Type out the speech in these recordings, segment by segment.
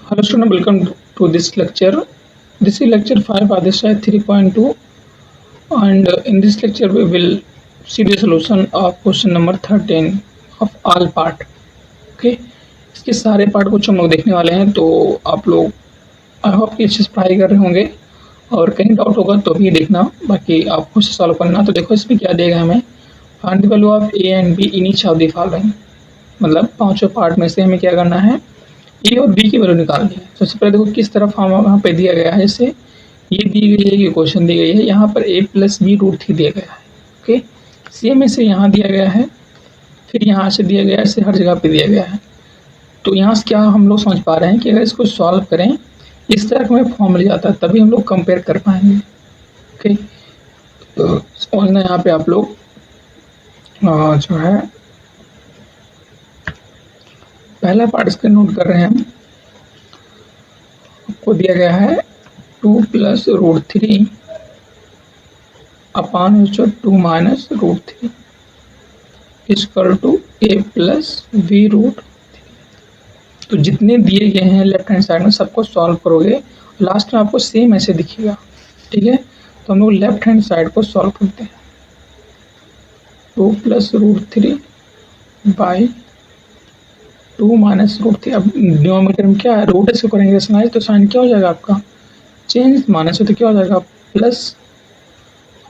Hello student, welcome to this lecture. This is lecture 5 Adhyasaya 3.2 and in this lecture we will see the solution of question number 13 of all part. Okay, इसके सारे part कुछ हम लोग देखने वाले हैं तो आप लोग आई होप कि अच्छे से पढ़ाई कर रहे होंगे और कहीं डाउट होगा तो भी देखना, बाकी आप खुद से सॉल्व करना। तो देखो इसमें क्या देगा हमें, find the value of A and be in each of the following, मतलब पांचों पार्ट में से हमें क्या करना है, ए और बी की वैल्यू निकालनी है। सबसे पहले देखो किस तरफ हम वहाँ पे दिया गया है, जैसे ये दी गई है, ये क्वेश्चन दी गई है, यहाँ पर ए प्लस बी रूट थ्री दिया गया है। ओके, सेम ऐसे यहाँ दिया गया है, फिर यहाँ से दिया गया है, ऐसे हर जगह पे दिया गया है। तो यहाँ से क्या हम लोग समझ पा रहे हैं कि अगर इसको सॉल्व करें इस तरह का हमें फॉर्म मिल जाता है तभी हम लोग कंपेयर कर पाएंगे। ओके, तो समझना यहाँ पे आप लोग जो है पहला पार्ट इसका नोट कर रहे हैं हम। आपको दिया गया है 2 plus root three upon 2 minus root three equal to a plus b root. तो जितने दिए गए हैं लेफ्ट हैंड साइड में सबको सॉल्व करोगे, लास्ट में आपको सेम ऐसे दिखेगा। ठीक है, तो हम लोग लेफ्ट हैंड साइड को सॉल्व करते हैं। 2 plus root three by 2 minus root three. अब डिनोमिनेटर में क्या है, रूट इसको करेंगे साइन, तो साइन क्या हो जाएगा आपका चेंज, माइनस है तो क्या हो जाएगा प्लस,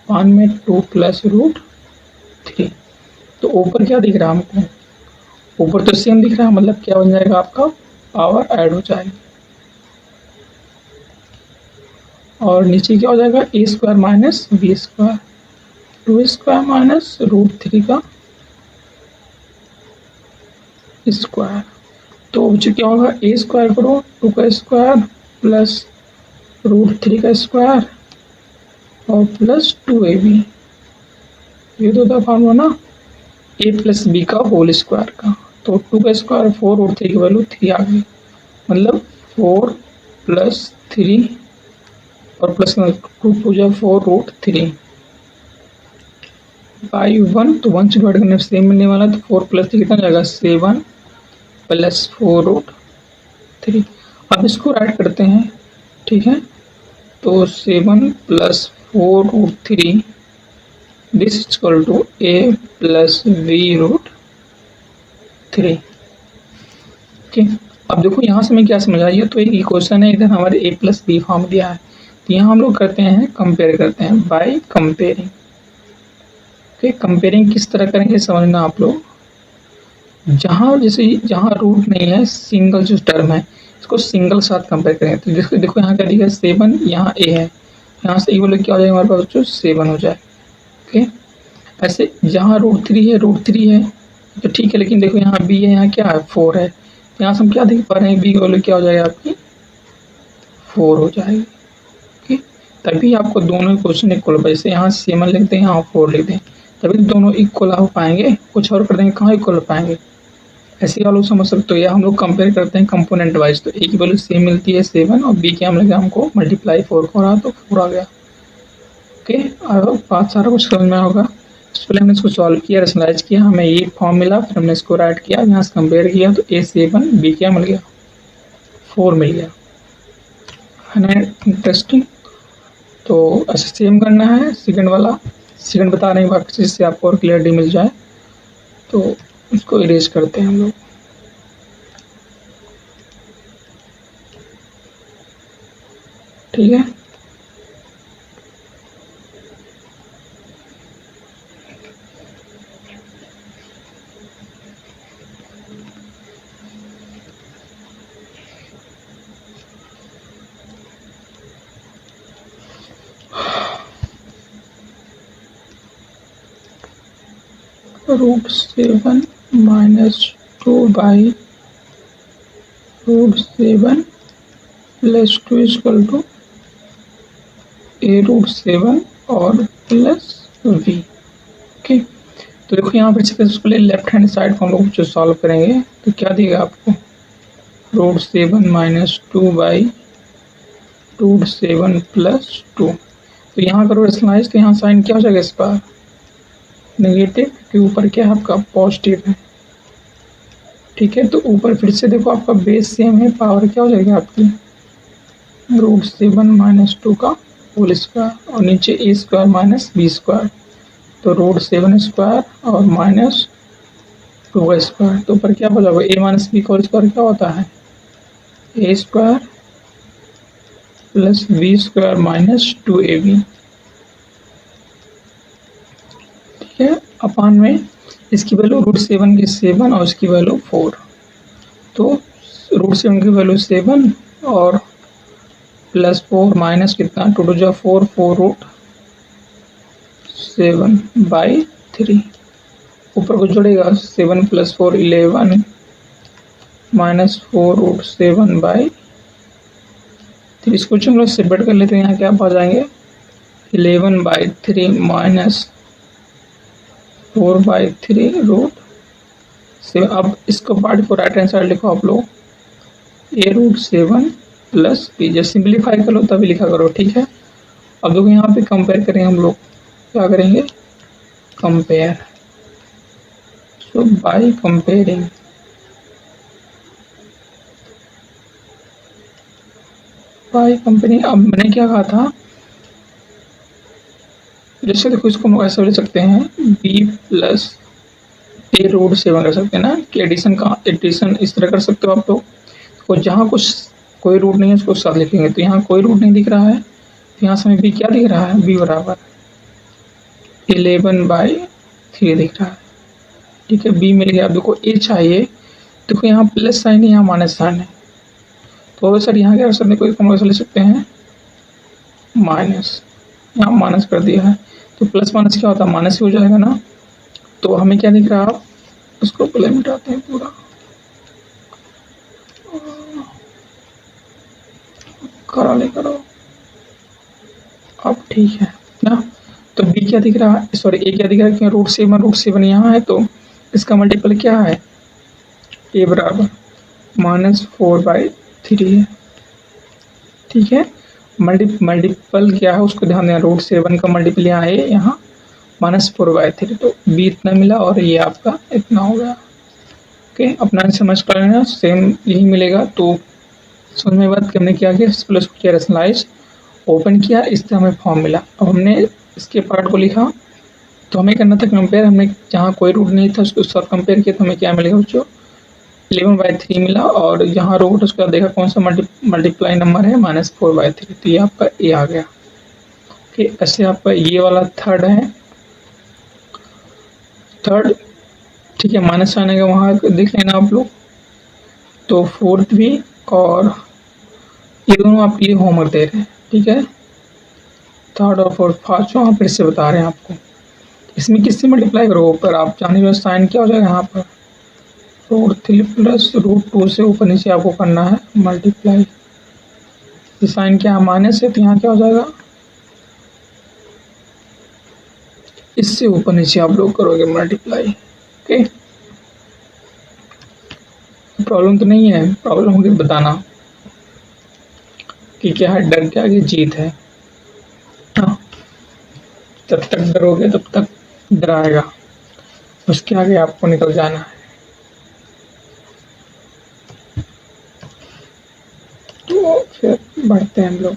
वन में 2 प्लस रूट थ्री। तो ऊपर क्या दिख रहा है हमको, ऊपर तो सेम दिख रहा है, मतलब क्या बन जाएगा आपका पावर ऐड हो जाएगी, और नीचे क्या हो जाएगा A square minus B square, 2 square minus root three का स्क्वायर। तो नीचे क्या होगा, ए स्क्वायर करो 2 का स्क्वायर प्लस रूट थ्री का स्क्वायर और प्लस 2ab। ये तो था फॉर्मूला ना, ए प्लस बी का होल स्क्वायर का। तो 2 का स्क्वायर 4 और 3 की वैल्यू 3 आ गई, मतलब 4 प्लस 3 और प्लस 2 पूजा 4 रूट थ्री बाई 1। तो 1 से डिवाइड करने से सेम मिलने वाला, तो 4 प्लस 3 कितना जाएगा 7 प्लस 4 रूट थ्री। अब इसको राइट करते हैं, ठीक है, तो 7 plus 4 root three this equal to a plus b root three. Okay, अब देखो यहाँ से मैं क्या समझ आई है, तो एक इक्वेशन है, इधर हमारे ए प्लस बी फॉर्म दिया है, तो यहाँ हम लोग करते हैं कंपेयर करते हैं बाय कंपेयरिंग। ओके, कंपेयरिंग किस तरह करेंगे समझना आप लोग। जहाँ जैसे जहाँ रूट नहीं है, सिंगल जो टर्म है इसको सिंगल साथ कंपेयर करेंगे। तो देखो यहाँ क्या दिया है 7, यहाँ ए है, यहाँ से ए बोले क्या हो जाएगा हमारे पास बच्चों 7 हो जाए। ओके, ऐसे जहाँ रूट थ्री है तो ठीक है, लेकिन देखो यहाँ बी है, यहाँ क्या है 4 है, यहाँ से हम क्या देख पा रहे हैं बी की वैल्यू क्या हो जाएगा आपकी 4 हो जाएगी। ओके, तभी आपको दोनों क्वेश्चन इक्वल, जैसे यहाँ 7 लिख दें, यहाँ 4 लिख दें, तभी दोनों इक्वल हो पाएंगे। कुछ और कर देंगे कहाँ इक्वल हो पाएंगे, ऐसे आप लोग समझ सकते हो। या हम लोग कंपेयर करते हैं कंपोनेंट वाइज, तो ए की वैल्यू सेम मिलती है 7 और बी की हम लगे हमको मल्टीप्लाई 4 हो रहा तो 4 आ गया। ओके, बात सारा कुछ समझ में होगा। पहले हमने इसको सॉल्व किया, रेशनलाइज किया, हमें ये फॉर्म मिला, फिर हमने इसको राइट किया, यहाँ से कंपेयर किया तो ए 7 बी क्या मिल गया 4 मिल गया, है ना इंटरेस्टिंग। तो ऐसे सेम करना है सेकंड वाला, सेकंड बता रहे हैं बाकी चीज़ से आपको और क्लियरिटी मिल जाए। तो इसको इरेज करते हैं हम लोग। ठीक है, root 7 minus 2 by root 7 plus 2 equal to a root 7 और प्लस वी। ओके, तो देखो यहाँ पर सक्सेसफुली लेफ्ट हैंड साइड को हम लोग जो सॉल्व करेंगे तो क्या देगा आपको root 7 minus 2 by root 7 plus 2। तो यहाँ करो रेशनलाइज, तो यहाँ साइन क्या हो जाएगा इस बार नेगेटिव, के ऊपर क्या है आपका पॉजिटिव है। ठीक है, तो ऊपर फिर से देखो आपका बेस सेम है, पावर क्या हो जाएगी आपकी √7 - 2 का होल स्क्वायर और नीचे ए स्क्वायर माइनस बी स्क्वायर, तो √7 स्क्वायर और माइनस 2 का स्क्वायर, तो ऊपर क्या हो जाएगा ए माइनस बी का होल स्क्वायर क्या होता है A square plus B square minus 2ab। ठीक है, अपान में इसकी वैल्यू √7 की 7 और इसकी वैल्यू 4, तो √7 की वैल्यू 7 और +4 माइनस कितना 2 टू जा 4, 4√7/3, ऊपर को जोड़ेगा 7 + 4 11 माइनस 4√7/3, इसको हम लोग सेपरेट कर लेते हैं। यहाँ क्या आ जाएंगे 11/3 माइनस 4/3√7। अब इसको पार्ट को राइट हैंड साइड लिखो आप लोग a√7 प्लस b, जब सिंप्लीफाई कर लो तभी लिखा करो। ठीक है, अब देखो यहाँ पे कंपेयर करेंगे हम लोग, क्या करेंगे कंपेयर, सो बाय कंपेयरिंग अब मैंने क्या कहा था, जैसे देखो इसको हम लोग ऐसा ले सकते हैं b प्लस a√7 कर सकते हैं ना, कि एडिशन इस तरह कर सकते हो आप लोग, और जहाँ कुछ कोई रूट नहीं है उसको साथ लिखेंगे, तो यहाँ कोई रूट नहीं दिख रहा है, तो यहाँ से हमें b क्या दिख रहा है b बराबर 11/3 दिख रहा है। ठीक है, b मिल गया। अब देखो a चाहिए, देखो यहाँ प्लस साइन है यहाँ माइनस साइन है, तो सर यहाँ क्या कर सकते हैं, कोई कॉम्बिनेशन ले सकते हैं माइनस, यहाँ माइनस कर दिया है तो प्लस माइनस क्या होता है माइनस ही हो जाएगा ना, तो हमें क्या दिख रहा है, आप उसको पहले मिटाते हैं पूरा, करो अब ठीक है ना, तो b क्या दिख रहा है, सॉरी a क्या दिख रहा है, क्योंकि √7 यहाँ है तो इसका मल्टीपल क्या है a बराबर -4/3 है। ठीक है, मल्टीपल क्या है उसको ध्यान देना, √7 का मल्टीपल यहाँ है, यहाँ -4/3, तो b इतना मिला और ये आपका इतना हो गया। ओके, अपना समझ कर लेना, सेम यही मिलेगा। तो समझ में बात करने क्या किया, प्लस को किया रैशनलाइज, ओपन किया, इस तरह हमें फॉर्म मिला। अब हमने इसके पार्ट को लिखा, तो हमें करना था कंपेयर, हमने जहाँ कोई रूट नहीं था उसको साथ कंपेयर किया, तो हमें क्या मिलेगा बच्चों 11/3 मिला, और जहाँ रूट उसका देखा कौन सा मल्टीप्लाई नंबर है -4/3, तो ये आपका ए आ गया। ओके, ऐसे आपका ये वाला थर्ड है, थर्ड। ठीक है, माइनस आने का वहाँ देख लेना आप लोग, तो फोर्थ भी, और ये दोनों आपके लिए होमवर्क दे रहे हैं। ठीक है, थर्ड और फोर्थ पाँचों हम फिर से बता रहे हैं आपको, इसमें किससे मल्टीप्लाई करो ऊपर, आप जाने साइन क्या हो जाएगा यहाँ पर √3 प्लस √2 से ऊपर नीचे आपको करना है मल्टीप्लाई, ये साइन क्या है माइनस है, तो यहाँ क्या हो जाएगा इससे ऊपर नीचे आप लोग करोगे मल्टीप्लाई। ओके, प्रॉब्लम तो नहीं है, प्रॉब्लम होगी बताना कि क्या है, डर के आगे जीत है। हाँ, जब तक डरोगे तब तक डराएगा, उसके आगे आपको निकल जाना है। तो फिर बढ़ते हैं हम लोग।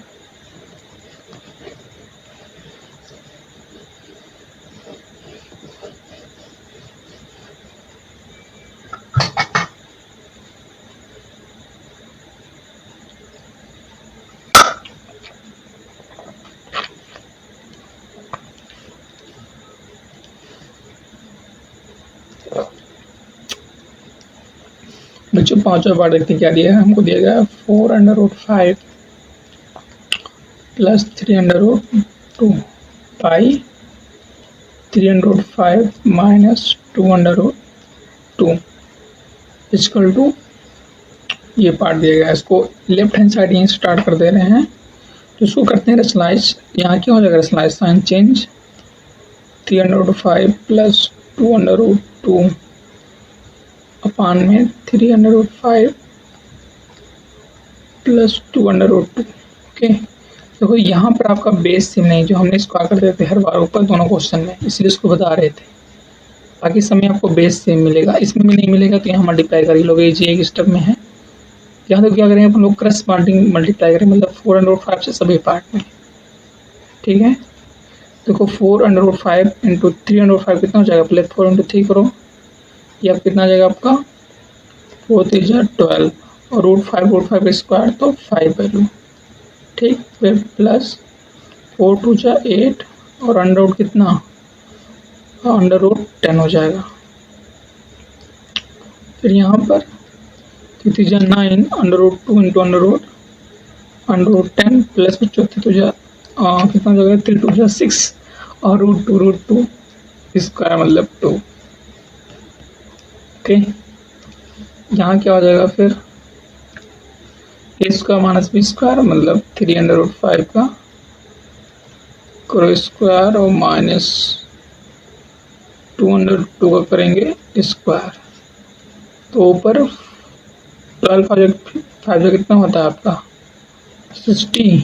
बच्चों पांचवा पार्ट देखते क्या दिया है, हमको दिया गया 4√5 plus 3√2 by 3√5 minus 2√2 equal to, ये पार्ट दिया गया है, इसको लेफ्ट हैंड साइड यहीं स्टार्ट कर दे रहे हैं, तो इसको करते हैं रैशनलाइज, यहाँ क्या हो जाएगा रैशनलाइज साइन चेंज, 3√5 प्लस 2√2 अपान में 305 प्लस 2√2। ओके, देखो यहाँ पर आपका बेस सेम नहीं, जो हमने स्क्वायर कर देते हर बार ऊपर दोनों क्वेश्चन में, इसलिए इसको बता रहे थे। बाकी सब में आपको बेस सेम मिलेगा, इसमें भी नहीं मिलेगा तो यहाँ मल्टीप्लाई कर ही लोगे, ये एक स्टेप में है। यहाँ तो क्या करेंगे अपन लोग करस्पॉन्डिंग मल्टीप्लाई करें, मतलब 4/5 से सभी पार्ट में, ठीक है। देखो 4/5 इंटू 3/5 कितना हो जाएगा, प्लस 4 इंटू 3 करो, ये अब कितना आ जाएगा आपका 4 3 जा 12 और √5 स्क्वायर तो 5 वैल्यू, ठीक। फिर प्लस 4 2 जा 8 और अंडर रूट कितना, √10 हो जाएगा। फिर यहाँ पर 3 3 जा 9 √2 इंटू √10 प्लस 34 तो जा कितना हो जाएगा, 3 2 जा 6 और √2 स्क्वायर मतलब 2, ओके। यहाँ क्या हो जाएगा फिर a² माइनस b² मतलब 3/5 का करो स्क्वायर और माइनस 2/2 का करेंगे स्क्वायर, तो ऊपर 12 5 कितना होता है आपका 60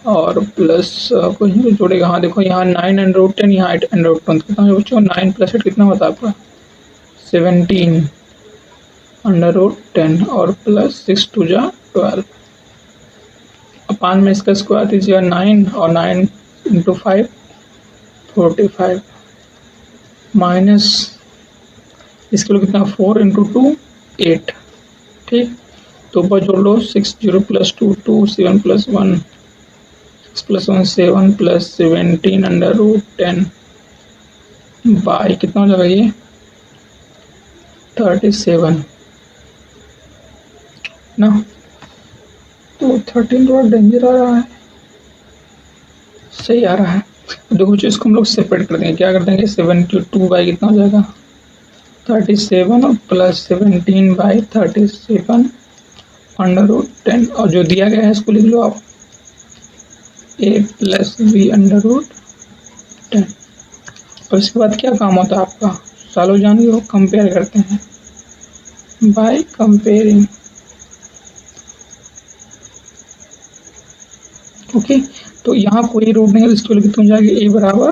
और प्लस कुछ नहीं जोड़ेगा। हाँ देखो यहाँ 9/10 यहाँ 8/10 कितना हो बच्चों, 9 + 8 कितना होता है आपका 17/10 और प्लस 6 2 जा 12 अपान में इसका स्क्वायर दीजिएगा 9 और 9 इंटू 5 45 माइनस इसके लिए कितना 4 इंटू 2 8, ठीक। तो ऊपर जोड़ लो 6 0 + 2 2 7 + 1 6 + 1 7 प्लस 17/10 बाई कितना हो जाएगा ये 37 ना, तो 13 थोड़ा डेंजर आ रहा है, सही आ रहा है। देखो बच्चों इसको हम लोग सेपरेट कर देंगे, क्या कर देंगे 72 बाई कितना हो जाएगा 37 और प्लस 17/37 और जो दिया गया है इसको लिख लो आप a + b/10 और इसके बाद क्या काम होता है आपका, सालों जान लो कंपेयर करते हैं बाय कंपेयरिंग, ओके। तो यहाँ कोई रूट नहीं है, इसके लिए कितना हो जाएगी a बराबर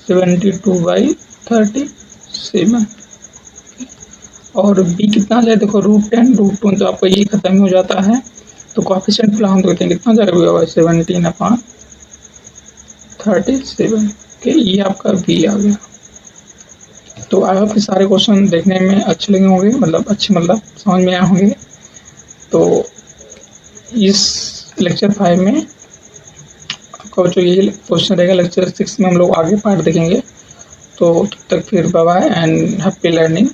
72/37 और b कितना आ जाए देखो √10 √2 तो आपका ये खत्म हो जाता है, तो कोएफिशिएंट फिर हम देखते हैं कितना जाएगा 17/37 के, ये आपका b आ गया। तो आई होप सारे क्वेश्चन देखने में अच्छे लगे होंगे, मतलब अच्छे मतलब समझ में आए होंगे। तो इस लेक्चर 5 में आपका जो ये क्वेश्चन रहेगा, लेक्चर 6 में हम लोग आगे पार्ट देखेंगे। तो तब तक फिर bye bye and happy learning.